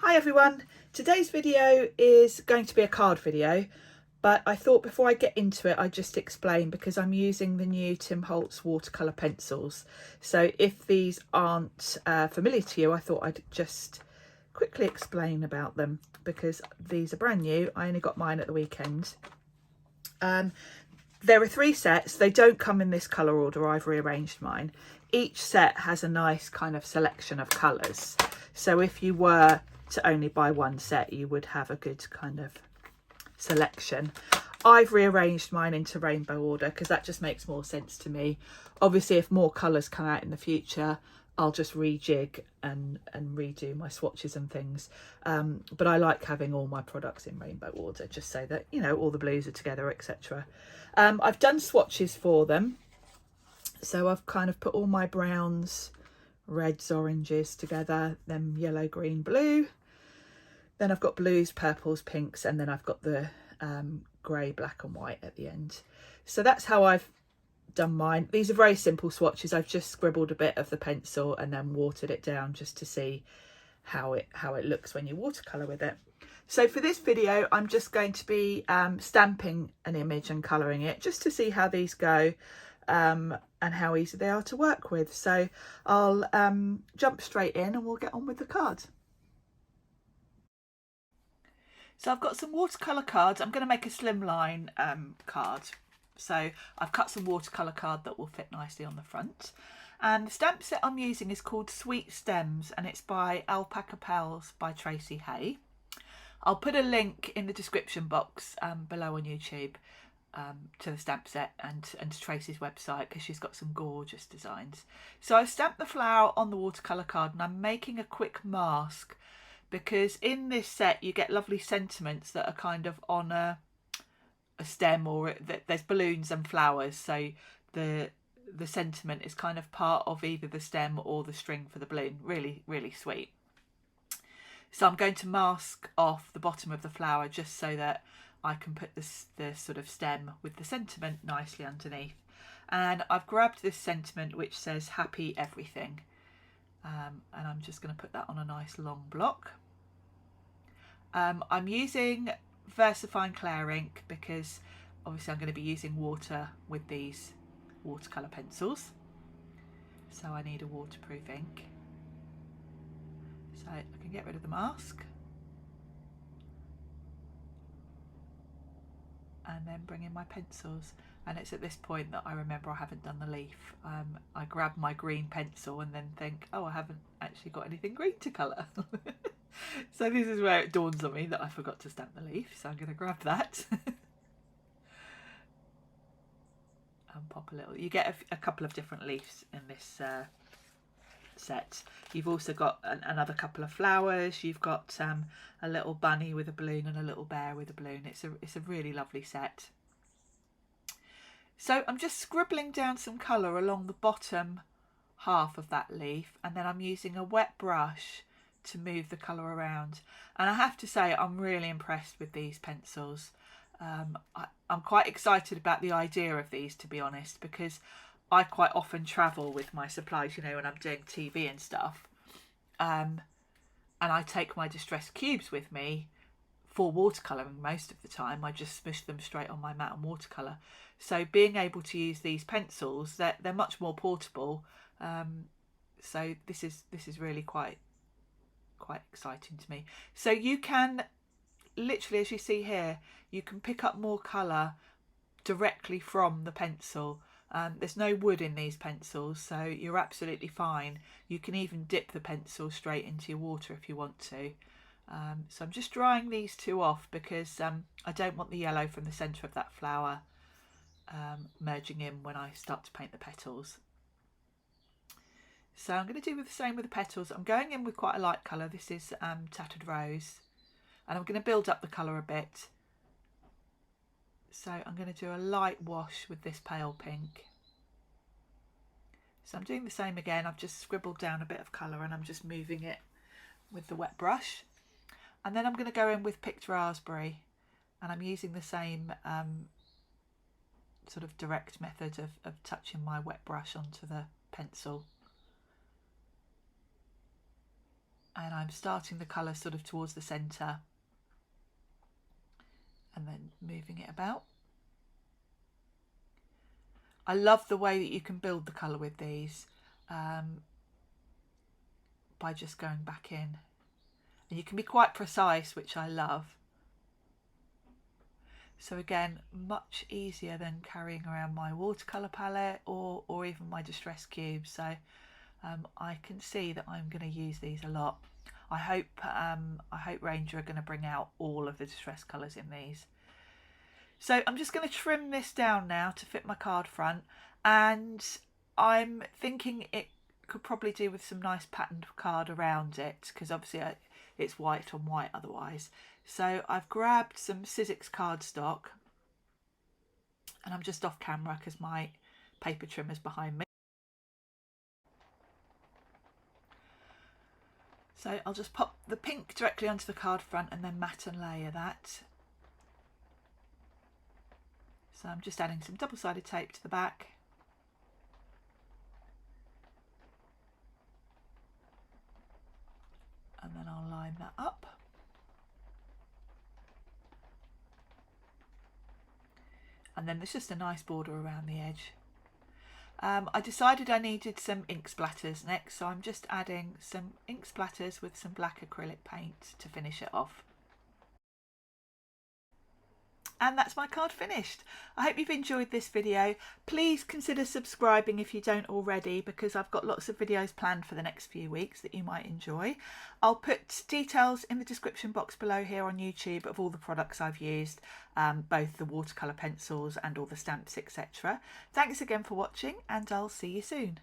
Hi everyone, today's video is going to be a card video, but I thought before I get into it I'd just explain, because I'm using the new Tim Holtz watercolour pencils. So if these aren't familiar to you, I thought I'd just quickly explain about them, because these are brand new. I only got mine at the weekend. There are 3 sets. They don't come in this colour order. I've rearranged mine. Each set has a nice kind of selection of colours. So if you were to only buy one set, you would have a good kind of selection. I've rearranged mine into rainbow order because that just makes more sense to me. Obviously, if more colours come out in the future, I'll just rejig and redo my swatches and things. But I like having all my products in rainbow order, just so that, you know, all the blues are together, etc. I've done swatches for them. So I've kind of put all my browns, reds, oranges together, then yellow, green, blue. Then I've got blues, purples, pinks, and then I've got the grey, black and white at the end. So that's how I've done mine. These are very simple swatches. I've just scribbled a bit of the pencil and then watered it down just to see how it looks when you watercolour with it. So for this video, I'm just going to be stamping an image and colouring it, just to see how these go and how easy they are to work with. So I'll jump straight in and we'll get on with the card. So I've got some watercolour cards. I'm going to make a slimline card. So I've cut some watercolour card that will fit nicely on the front. And the stamp set I'm using is called Sweet Stems, and it's by Alpaca Pals by Tracey Hey. I'll put a link in the description box below on YouTube to the stamp set and to Tracey's website, because she's got some gorgeous designs. So I've stamped the flower on the watercolour card, and I'm making a quick mask, because in this set you get lovely sentiments that are kind of on a stem, or there's balloons and flowers, so the sentiment is kind of part of either the stem or the string for the balloon. Really, really sweet. So I'm going to mask off the bottom of the flower just so that I can put the sort of stem with the sentiment nicely underneath. And I've grabbed this sentiment which says happy everything, and I'm just going to put that on a nice long block. I'm using VersaFine Clear ink because obviously I'm going to be using water with these watercolour pencils, so I need a waterproof ink. So I can get rid of the mask and then bring in my pencils. And it's at this point that I remember I haven't done the leaf. I grab my green pencil and then think, oh, I haven't actually got anything green to colour. So this is where it dawns on me that I forgot to stamp the leaf, so I'm going to grab that and pop a little. You get a couple of different leaves in this set. You've also got another couple of flowers. You've got a little bunny with a balloon and a little bear with a balloon. It's a really lovely set. So I'm just scribbling down some colour along the bottom half of that leaf, and then I'm using a wet brush to move the colour around. And I have to say, I'm really impressed with these pencils. I'm quite excited about the idea of these, to be honest, because I quite often travel with my supplies, you know, when I'm doing TV and stuff, and I take my distress cubes with me for watercolouring most of the time. I just smush them straight on my mat and watercolour. So being able to use these pencils, they're much more portable. So this is really quite exciting to me. So you can literally, as you see here, you can pick up more colour directly from the pencil. There's no wood in these pencils, so you're absolutely fine. You can even dip the pencil straight into your water if you want to. So I'm just drying these two off because I don't want the yellow from the centre of that flower merging in when I start to paint the petals. So I'm going to do the same with the petals. I'm going in with quite a light colour. This is Tattered Rose, and I'm going to build up the colour a bit. So I'm going to do a light wash with this pale pink. So I'm doing the same again. I've just scribbled down a bit of colour and I'm just moving it with the wet brush. And then I'm going to go in with Picked Raspberry, and I'm using the same sort of direct method of touching my wet brush onto the pencil. and I'm starting the colour sort of towards the centre and then moving it about. I love the way that you can build the colour with these by just going back in, and you can be quite precise, which I love. So again, much easier than carrying around my watercolour palette or even my distress cubes. So I can see that I'm going to use these a lot. I hope Ranger are going to bring out all of the distress colours in these. So I'm just going to trim this down now to fit my card front, and I'm thinking it could probably do with some nice patterned card around it, because obviously it's white on white otherwise. So I've grabbed some Sizzix cardstock, and I'm just off camera because my paper trimmer's behind me. So I'll just pop the pink directly onto the card front and then matte and layer that. So I'm just adding some double-sided tape to the back. And then I'll line that up. And then there's just a nice border around the edge. I decided I needed some ink splatters next, so I'm just adding some ink splatters with some black acrylic paint to finish it off. And that's my card finished. I hope you've enjoyed this video. Please consider subscribing if you don't already, because I've got lots of videos planned for the next few weeks that you might enjoy. I'll put details in the description box below here on YouTube of all the products I've used, both the watercolour pencils and all the stamps, etc. Thanks again for watching, and I'll see you soon.